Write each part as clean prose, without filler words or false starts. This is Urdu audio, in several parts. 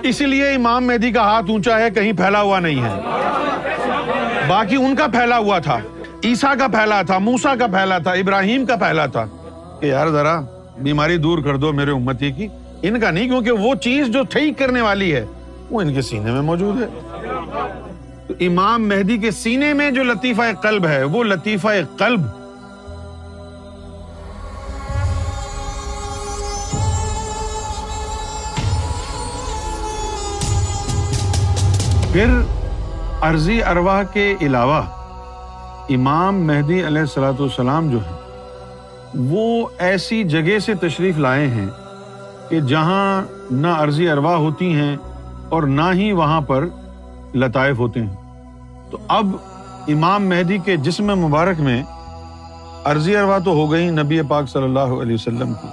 اسی لیے امام مہدی کا ہاتھ اونچا ہے، کہیں پھیلا ہوا نہیں ہے، باقی ان کا پھیلا ہوا تھا، عیسیٰ کا پھیلا تھا، موسیٰ کا پھیلا تھا، ابراہیم کا پھیلا تھا کہ یار ذرا بیماری دور کر دو میرے امتی کی، ان کا نہیں، کیونکہ وہ چیز جو ٹھیک کرنے والی ہے وہ ان کے سینے میں موجود ہے۔ تو امام مہدی کے سینے میں جو لطیفہ قلب ہے وہ لطیفہ قلب پھر عرضی ارواح کے علاوہ امام مہدی علیہ الصلوۃ والسلام جو ہے وہ ایسی جگہ سے تشریف لائے ہیں کہ جہاں نہ عرضی ارواح ہوتی ہیں اور نہ ہی وہاں پر لطائف ہوتے ہیں۔ تو اب امام مہدی کے جسم مبارک میں عرضی ارواح تو ہو گئی نبی پاک صلی اللہ علیہ وسلم کی،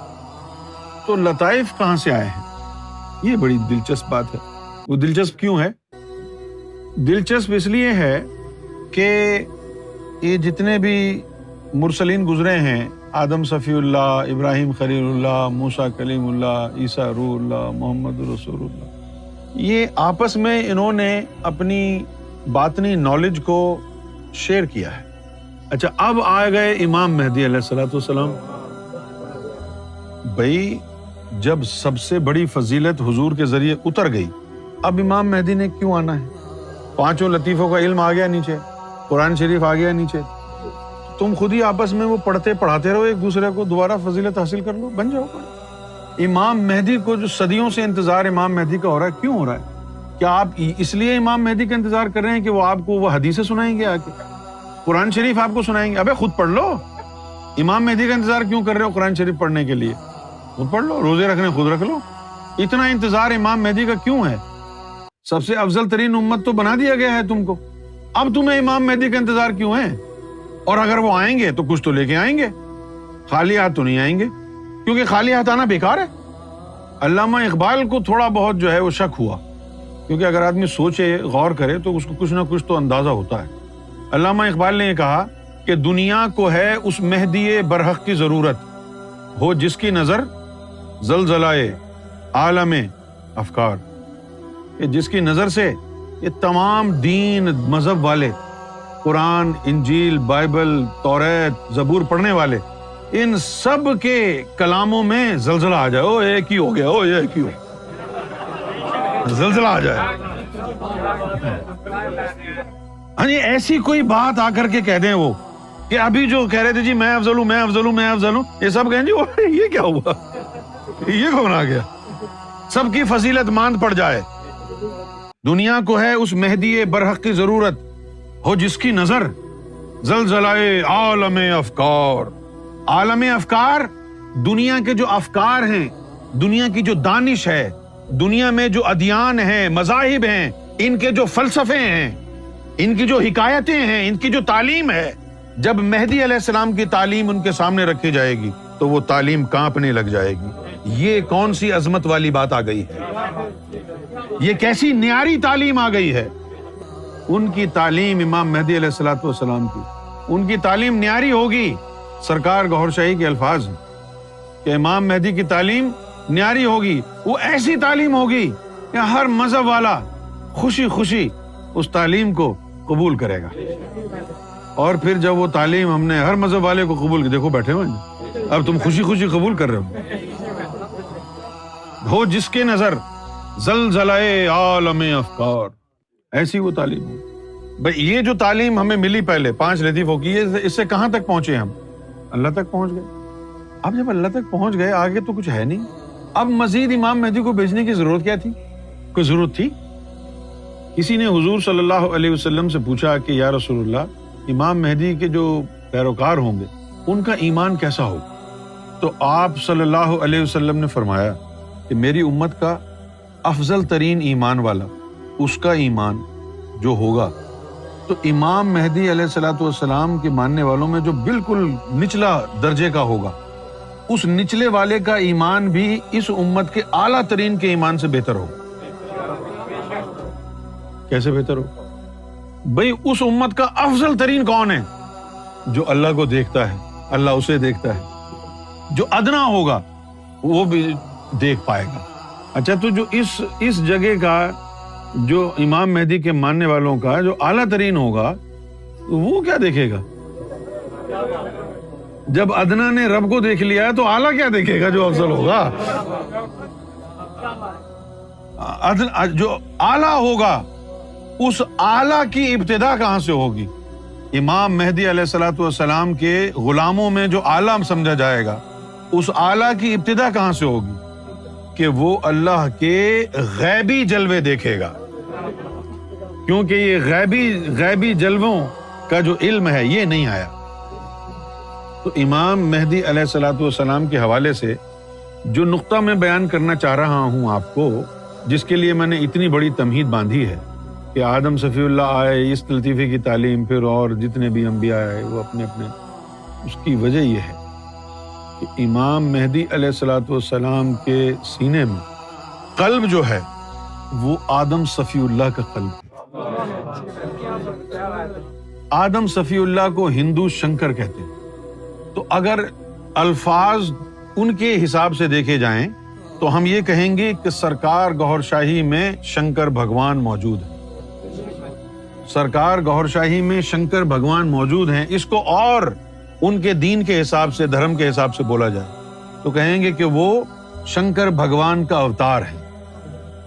تو لطائف کہاں سے آئے ہیں؟ یہ بڑی دلچسپ بات ہے۔ وہ دلچسپ کیوں ہے؟ دلچسپ اس لیے ہے کہ یہ جتنے بھی مرسلین گزرے ہیں، آدم صفی اللہ، ابراہیم خلیل اللہ، موسیٰ کلیم اللہ، عیسیٰ روح اللہ، محمد رسول اللہ، یہ آپس میں انہوں نے اپنی باطنی نالج کو شیئر کیا ہے۔ اچھا، اب آ گئے امام مہدی علیہ الصلوۃ والسلام۔ بھائی جب سب سے بڑی فضیلت حضور کے ذریعے اتر گئی، اب امام مہدی نے کیوں آنا ہے؟ پانچوں لطیفوں کا علم آ گیا نیچے، قرآن شریف آ گیا نیچے، تم خود ہی آپس میں وہ پڑھتے پڑھاتے رہو ایک دوسرے کو، دوبارہ فضیلت حاصل کر لو، بن جاؤ۔ امام مہدی کو جو صدیوں سے انتظار امام مہدی کا ہو رہا ہے، کیوں ہو رہا ہے؟ کیا آپ اس لیے امام مہدی کا انتظار کر رہے ہیں کہ وہ آپ کو وہ حدیثیں سنائیں گے، آ کے قرآن شریف آپ کو سنائیں گے؟ ابے خود پڑھ لو۔ امام مہدی کا انتظار کیوں کر رہے ہو قرآن شریف پڑھنے کے لیے؟ خود پڑھ لو، روزے رکھنے خود رکھ لو۔ اتنا انتظار امام مہدی کا کیوں ہے؟ سب سے افضل ترین امت تو بنا دیا گیا ہے تم کو، اب تمہیں امام مہدی کا انتظار کیوں ہے؟ اور اگر وہ آئیں گے تو کچھ تو لے کے آئیں گے، خالی ہاتھ تو نہیں آئیں گے، کیونکہ خالی ہاتھ آنا بیکار ہے۔ علامہ اقبال کو تھوڑا بہت جو ہے وہ شک ہوا، کیونکہ اگر آدمی سوچے غور کرے تو اس کو کچھ نہ کچھ تو اندازہ ہوتا ہے۔ علامہ اقبال نے یہ کہا کہ دنیا کو ہے اس مہدی برحق کی ضرورت، ہو جس کی نظر زلزلائے عالم افکار، کہ جس کی نظر سے یہ تمام دین مذہب والے، قرآن، انجیل، بائبل، توریت، زبور پڑھنے والے، ان سب کے کلاموں میں زلزلہ آ جائے، او ایک ہی ہو گیا، او ایک ہی ہو، زلزلہ آ جائے۔ ہاں جی، ایسی کوئی بات آ کر کے کہہ دیں وہ کہ ابھی جو کہہ رہے تھے جی میں افضل ہوں، میں افضل ہوں، میں افضل ہوں، یہ سب کہیں جی یہ کیا ہوا، یہ کون آ گیا؟ سب کی فضیلت ماند پڑ جائے۔ دنیا کو ہے اس مہدی برحق کی ضرورت، ہو جس کی نظر زلزلائے عالم افکار۔ عالم افکار دنیا کے جو افکار ہیں، دنیا کی جو دانش ہے، دنیا میں جو ادیان ہیں، مذاہب ہیں، ان کے جو فلسفے ہیں، ان کی جو حکایتیں ہیں، ان کی جو تعلیم ہے، جب مہدی علیہ السلام کی تعلیم ان کے سامنے رکھی جائے گی تو وہ تعلیم کانپنے لگ جائے گی۔ یہ کون سی عظمت والی بات آ گئی ہے؟ یہ کیسی نیاری تعلیم آ گئی ہے؟ ان کی تعلیم امام مہدی علیہ الصلوۃ والسلام کی، ان کی تعلیم نیاری ہوگی۔ سرکار گوھر شاہی کے الفاظ ہیں کہ امام مہدی کی تعلیم نیاری ہوگی، وہ ایسی تعلیم ہوگی کہ ہر مذہب والا خوشی خوشی اس تعلیم کو قبول کرے گا۔ اور پھر جب وہ تعلیم ہم نے ہر مذہب والے کو قبول کی، دیکھو بیٹھے ہوئے، اب تم خوشی خوشی قبول کر رہے ہو جس کے نظر زلزلائے عالم افکار، ایسی وہ تعلیم ہو۔ بھئی یہ جو تعلیم ہمیں ملی پہلے 5 لطیفوں کی، اس سے کہاں تک پہنچے ہم؟ اللہ تک پہنچ گئے۔ اب جب اللہ تک پہنچ گئے، آگے تو کچھ ہے نہیں، اب مزید امام مہدی کو بھیجنے کی ضرورت کیا تھی؟ کوئی ضرورت تھی؟ کسی نے حضور صلی اللہ علیہ وسلم سے پوچھا کہ یا رسول اللہ، امام مہدی کے جو پیروکار ہوں گے ان کا ایمان کیسا ہوگا؟ تو آپ صلی اللہ علیہ وسلم نے فرمایا کہ میری امت کا افضل ترین ایمان والا، اس کا ایمان جو ہوگا تو امام مہدی علیہ الصلوۃ والسلام کے ماننے والوں میں جو بالکل نچلا درجے کا ہوگا، اس نچلے والے کا ایمان بھی اس امت کے اعلیٰ ترین کے ایمان سے بہتر ہوگا۔ کیسے بہتر ہو؟ بھئی اس امت کا افضل ترین کون ہے؟ جو اللہ کو دیکھتا ہے، اللہ اسے دیکھتا ہے۔ جو ادنا ہوگا وہ بھی دیکھ پائے گا، اچھا تو جو اس جگہ کا جو امام مہدی کے ماننے والوں کا جو اعلیٰ ترین ہوگا وہ کیا دیکھے گا؟ جب ادنا نے رب کو دیکھ لیا ہے تو اعلیٰ کیا دیکھے گا جو افضل ہوگا؟ جو اعلیٰ ہوگا اس اعلیٰ کی ابتدا کہاں سے ہوگی؟ امام مہدی علیہ الصلوۃ والسلام کے غلاموں میں جو اعلیٰ سمجھا جائے گا اس اعلیٰ کی ابتدا کہاں سے ہوگی؟ کہ وہ اللہ کے غیبی جلوے دیکھے گا، کیونکہ یہ غیبی جلووں کا جو علم ہے یہ نہیں آیا۔ تو امام مہدی علیہ الصلوۃ والسلام کے حوالے سے جو نقطہ میں بیان کرنا چاہ رہا ہوں آپ کو، جس کے لیے میں نے اتنی بڑی تمہید باندھی ہے کہ آدم صفی اللہ آئے، اس لطیفے کی تعلیم، پھر اور جتنے بھی انبیاء آئے وہ اپنے اپنے، اس کی وجہ یہ ہے کہ امام مہدی علیہ الصلوۃ والسلام کے سینے میں قلب جو ہے وہ آدم صفی اللہ کا قلب ہے۔ آدم صفی اللہ کو ہندو شنکر کہتے ہیں، تو اگر الفاظ ان کے حساب سے دیکھے جائیں تو ہم یہ کہیں گے کہ سرکار گوھر شاہی میں شنکر بھگوان موجود ہے، سرکار گوھر شاہی میں شنکر بھگوان موجود ہیں۔ اس کو اور ان کے دین کے حساب سے، دھرم کے حساب سے بولا جائے تو کہیں گے کہ وہ شنکر بھگوان کا اوتار ہے۔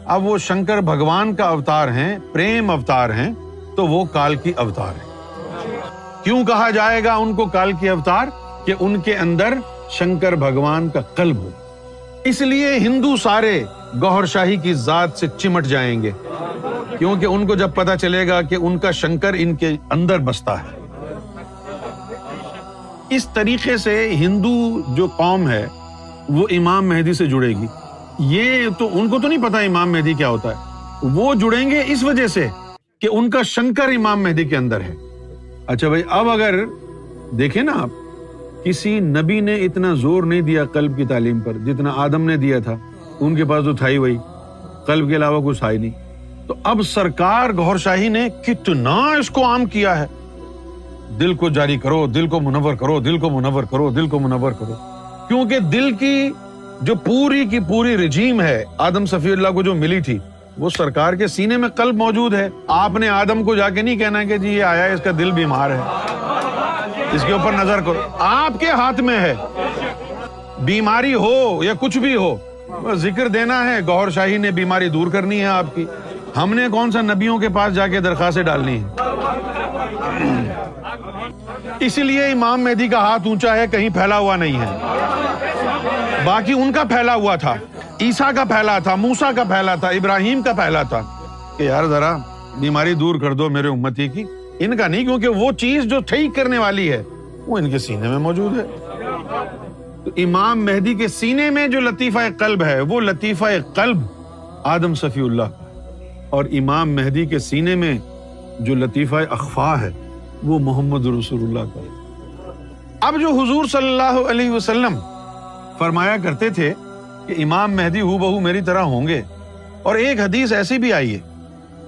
اب وہ شنکر بھگوان کا اوتار ہیں، پریم اوتار ہیں، تو وہ کال کی اوتار ہے۔ کیوں کہا جائے گا ان کو کال کی اوتار؟ کہ ان کے اندر شنکر بھگوان کا قلب ہو۔ اس لیے ہندو سارے گوھر شاہی کی ذات سے چمٹ جائیں گے، کیونکہ ان کو جب پتا چلے گا کہ ان کا شنکر ان کے اندر بستا ہے۔ اس طریقے سے ہندو جو قوم ہے وہ امام مہدی سے جڑے گی۔ یہ تو ان کو تو نہیں پتا امام مہدی کیا ہوتا ہے، وہ جڑیں گے اس وجہ سے کہ ان کا شنکر امام مہدی کے اندر ہے۔ اچھا بھائی، اب اگر دیکھیں نا آپ، کسی نبی نے اتنا زور نہیں دیا قلب کی تعلیم پر جتنا آدم نے دیا تھا، ان کے پاس تو تھا ہی وہی، قلب کے علاوہ کچھ تھا ہی نہیں۔ تو اب سرکار گوھر شاہی نے کتنا اس کو عام کیا ہے، دل کو جاری کرو، دل کو منور کرو، دل کو منور کرو، دل کو منور کرو، کیونکہ دل کی جو پوری کی پوری رجیم ہے آدم صفی اللہ کو جو ملی تھی وہ سرکار کے سینے میں قلب موجود ہے۔ آپ نے آدم کو جا کے نہیں کہنا کہ جی یہ آیا ہے، اس کا دل بیمار ہے، اس کے اوپر نظر کرو۔ آپ کے ہاتھ میں ہے، بیماری ہو یا کچھ بھی ہو، ذکر دینا ہے، گوھر شاہی نے بیماری دور کرنی ہے آپ کی۔ ہم نے کون سا نبیوں کے پاس جا کے درخواستیں ڈالنی ہے؟ اسی لیے امام مہدی کا ہاتھ اونچا ہے، کہیں پھیلا ہوا نہیں ہے۔ باقی ان کا پھیلا ہوا تھا، عیسیٰ کا پھیلا تھا، موسیٰ کا پھیلا تھا، ابراہیم کا پھیلا تھا کہ یار ذرا بیماری دور کر دو میرے امتی کی۔ ان کا نہیں، کیونکہ وہ چیز جو ٹھیک کرنے والی ہے وہ ان کے سینے میں موجود ہے۔ تو امام مہدی کے سینے میں جو لطیفہ قلب ہے وہ لطیفہ قلب آدم صفی اللہ کا، اور امام مہدی کے سینے میں جو لطیفہ اخفا ہے وہ محمد رسول اللہ کا۔ اب جو حضور صلی اللہ علیہ وسلم فرمایا کرتے تھے کہ امام مہدی ہو بہو میری طرح ہوں گے، اور ایک حدیث ایسی بھی آئی ہے،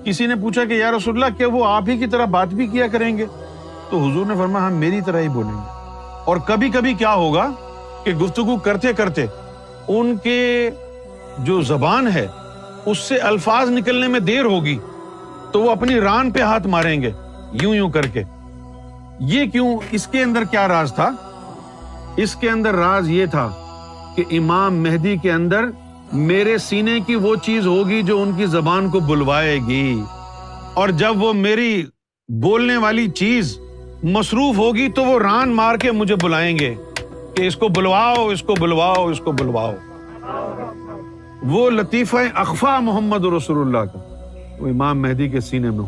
کسی نے پوچھا کہ یا رسول اللہ کیا وہ آپ ہی کی طرح بات بھی کیا کریں گے؟ تو حضور نے فرمایا ہم میری طرح ہی بولیں گے۔ اور کبھی کبھی کیا ہوگا کہ گفتگو کرتے کرتے ان کے جو زبان ہے اس سے الفاظ نکلنے میں دیر ہوگی تو وہ اپنی ران پہ ہاتھ ماریں گے یوں یوں کر کے۔ یہ کیوں؟ اس کے اندر کیا راز تھا؟ اس کے اندر راز یہ تھا کہ امام مہدی کے اندر میرے سینے کی وہ چیز ہوگی جو ان کی زبان کو بلوائے گی، اور جب وہ میری بولنے والی چیز مصروف ہوگی تو وہ ران مار کے مجھے بلائیں گے کہ اس کو بلواؤ، اس کو بلواؤ، اس کو بلواؤ۔ وہ لطیفہ اخفا محمد رسول اللہ کا وہ امام مہدی کے سینے میں ہو۔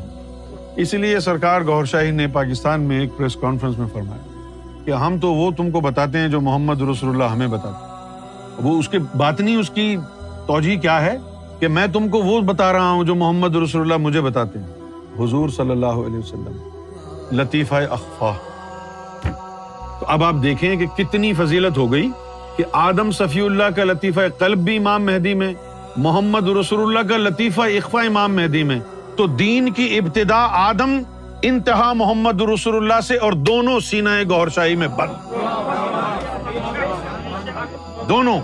اس لیے سرکار گوھر شاہی نے پاکستان میں ایک پریس کانفرنس میں فرمایا کہ ہم تو وہ تم کو بتاتے ہیں جو محمد رسول اللہ ہمیں بتاتے ہیں۔ وہ اس کے باطنی اس کی توجیہ کیا ہے کہ میں تم کو وہ بتا رہا ہوں جو محمد رسول اللہ مجھے بتاتے ہیں، حضور صلی اللہ علیہ وسلم لطیفہ اخفا۔ تو اب آپ دیکھیں کہ کتنی فضیلت ہو گئی کہ آدم صفی اللہ کا لطیفہ قلب بھی امام مہدی میں، محمد رسول اللہ کا لطیفہ اخفا امام مہدی میں۔ تو دین کی ابتدا آدم، انتہا محمد رسول اللہ سے، اور دونوں سینہ گوھر شاہی میں بند، دونوں۔